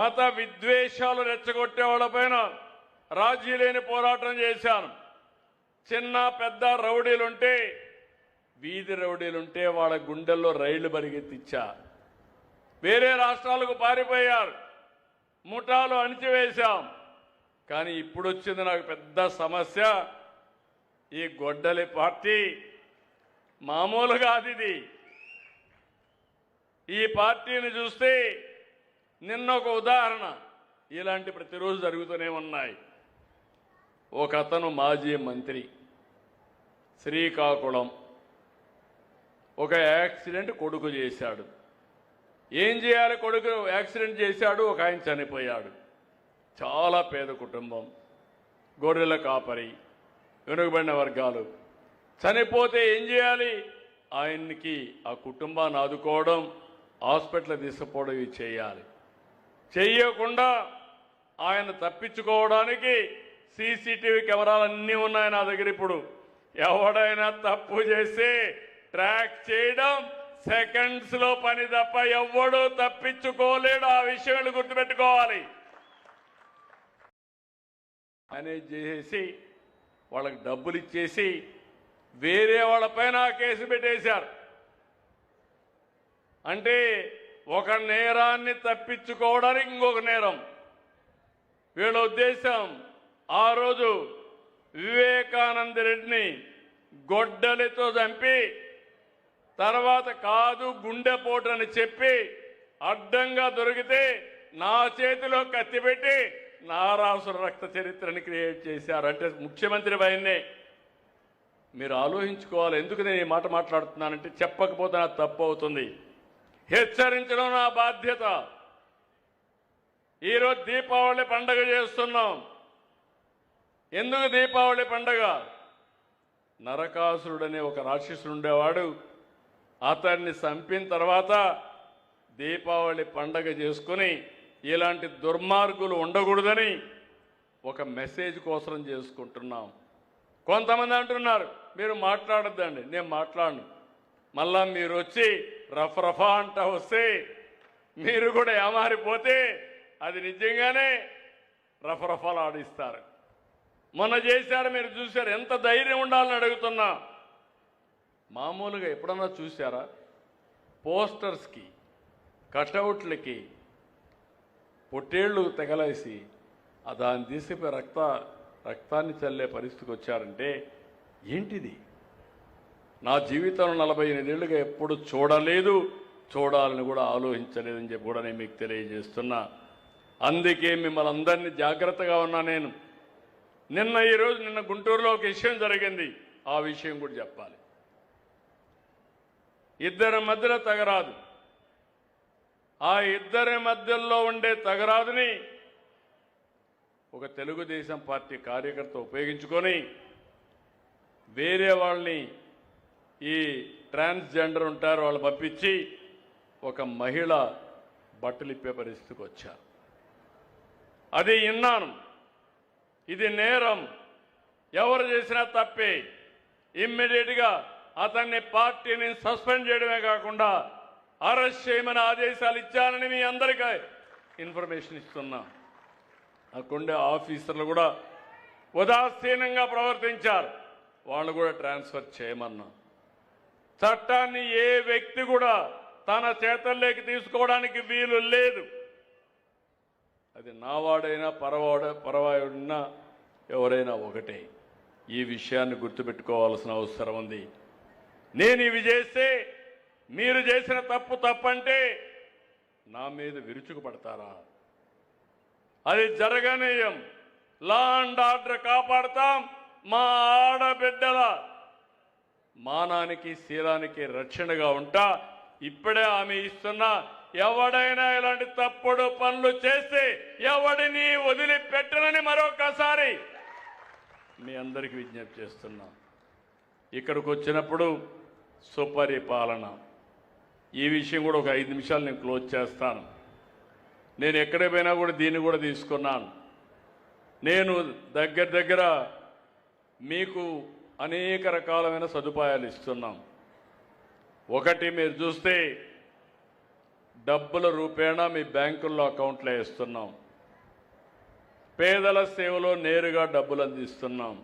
మత విద్వేషాలు రెచ్చగొట్టే వాళ్ళపైన రాజీ లేని పోరాటం చేశాను. చిన్న పెద్ద రౌడీలుంటే, వీధి రౌడీలుంటే వాళ్ళ గుండెల్లో రైళ్లు పరిగెత్తిచ్చా. వేరే రాష్ట్రాలకు పారిపోయారు, ముఠాలు అణిచివేశాం. కానీ ఇప్పుడు వచ్చింది నాకు పెద్ద సమస్య. ఈ గొడ్డలి పార్టీ మామూలుగా అది. ఈ పార్టీని చూస్తే నిన్న ఒక ఉదాహరణ, ఇలాంటి ప్రతిరోజు జరుగుతూనే ఉన్నాయి. ఒక అతను మాజీ మంత్రి, శ్రీకాకుళం, ఒక యాక్సిడెంట్ కొడుకు చేశాడు. ఏం చేయాలి? కొడుకు యాక్సిడెంట్ చేశాడు, ఒక ఆయన చనిపోయాడు. చాలా పేద కుటుంబం, గొర్రెల కాపరి, వెనుకబడిన వర్గాలు. చనిపోతే ఏం చేయాలి? ఆయన్ని ఆ కుటుంబాన్ని ఆదుకోవడం, హాస్పిటల్ తీసుకుపోవడం ఇవి చేయాలి. చెయ్యకుండా ఆయన తప్పించుకోవడానికి సీసీటీవీ కెమెరాలు అన్నీ ఉన్నాయి నా దగ్గర. ఇప్పుడు ఎవడైనా తప్పు చేస్తే ట్రాక్ చేయడం సెకండ్స్ లో పని తప్ప ఎవడూ తప్పించుకోలేడు. ఆ విషయాలు గుర్తుపెట్టుకోవాలి. మేనేజ్ చేసేసి వాళ్ళకి డబ్బులు ఇచ్చేసి వేరే వాళ్ళపైన కేసు పెట్టేశారు. అంటే ఒక నేరాన్ని తప్పించుకోవడానికి ఇంకొక నేరం. వీళ్ళ ఉద్దేశం ఆ రోజు వివేకానంద రెడ్డిని గొడ్డలితో చంపి తర్వాత కాదు గుండెపోటు అని చెప్పి అడ్డంగా దొరికితే నా చేతిలో కత్తి పెట్టి నారాసుర రక్త చరిత్రని క్రియేట్ చేశారు. అంటే ముఖ్యమంత్రి భయన్నే మీరు ఆలోచించుకోవాలి. ఎందుకు నేను ఈ మాట మాట్లాడుతున్నానంటే చెప్పకపోతే నాకు తప్పు అవుతుంది. హెచ్చరించడం నా బాధ్యత. ఈరోజు దీపావళి పండుగ చేస్తున్నాం. ఎందుకు దీపావళి పండుగ? నరకాసురుడనే ఒక రాక్షసుడు ఉండేవాడు. అతన్ని చంపిన తర్వాత దీపావళి పండుగ చేసుకుని ఇలాంటి దుర్మార్గులు ఉండకూడదని ఒక మెసేజ్ కోసం చేసుకుంటున్నాం. కొంతమంది అంటున్నారు మీరు మాట్లాడొద్దండి. నేను మాట్లాడను. మళ్ళా మీరు వచ్చి రఫా అంట వస్తే మీరు కూడా ఏమారిపోతే అది నిజంగానే రఫాలు ఆడిస్తారు. మొన్న చేశారు, మీరు చూశారు. ఎంత ధైర్యం ఉండాలని అడుగుతున్నా. మామూలుగా ఎప్పుడన్నా చూశారా? పోస్టర్స్కి, కటౌట్లకి పొట్టేళ్లు తెగలేసి దాన్ని తీసిపోయి రక్తాన్ని చల్లే పరిస్థితికి వచ్చారంటే ఏంటిది? నా జీవితంలో 48 ఏళ్ళుగా ఎప్పుడు చూడలేదు, చూడాలని కూడా ఆలోచించలేదని చెప్పి కూడా నేను మీకు తెలియజేస్తున్నా. అందుకే మిమ్మల్ని అందరినీ జాగ్రత్తగా ఉన్నా నేను. నిన్న గుంటూరులో ఒక విషయం జరిగింది. ఆ విషయం కూడా చెప్పాలి. ఇద్దరి మధ్యలో తగరాదు. ఆ ఇద్దరి మధ్యలో ఉండే తగరాదుని ఒక తెలుగుదేశం పార్టీ కార్యకర్త ఉపయోగించుకొని వేరే వాళ్ళని, ఈ ట్రాన్స్జెండర్ ఉంటారు వాళ్ళు పంపించి ఒక మహిళ బట్టలు ఇప్పే పరిస్థితికి వచ్చారు. అది విన్నాను. ఇది నేరం, ఎవరు చేసినా తప్పే. ఇమ్మీడియట్గా అతన్ని పార్టీని సస్పెండ్ చేయడమే కాకుండా అరెస్ట్ చేయమని ఆదేశాలు ఇచ్చానని మీ అందరికీ ఇన్ఫర్మేషన్ ఇస్తున్నా. అక్కడుండే ఆఫీసర్లు కూడా ఉదాసీనంగా ప్రవర్తించారు. వాళ్ళు కూడా ట్రాన్స్ఫర్ చేయమన్నా. చట్టాన్ని ఏ వ్యక్తి కూడా తన చేతల్లోకి తీసుకోవడానికి వీలు లేదు. అది నావాడైనా పరవాయుడినా ఎవరైనా ఒకటే. ఈ విషయాన్ని గుర్తుపెట్టుకోవాల్సిన అవసరం ఉంది. నేను ఇవి చేస్తే మీరు చేసిన తప్పంటే నా మీద విరుచుకుపడతారా? అది జరగనీయం. Law and order కాపాడుతాం. మా ఆడబిడ్డల మానానికి శీలానికి రక్షణగా ఉంటా. ఇప్పుడే ఆమె ఇస్తున్నా. ఎవడైనా ఇలాంటి తప్పుడు పనులు చేస్తే ఎవడిని వదిలిపెట్టనని మరొకసారి మీ అందరికీ విజ్ఞప్తి చేస్తున్నా. ఇక్కడికి వచ్చినప్పుడు సుపరిపాలన, ఈ విషయం కూడా ఒక 5 నిమిషాలు నేను క్లోజ్ చేస్తాను. నేను ఎక్కడ పోయినా కూడా దీన్ని కూడా తీసుకున్నాను. నేను దగ్గర మీకు అనేక రకాలైన సదుపాయాలు ఇస్తున్నాం. ఒకటి మీరు చూస్తే డబ్బుల రూపేణా మీ బ్యాంకుల్లో అకౌంట్లో వేస్తున్నాం. పేదల సేవలో నేరుగా డబ్బులు అందిస్తున్నాం.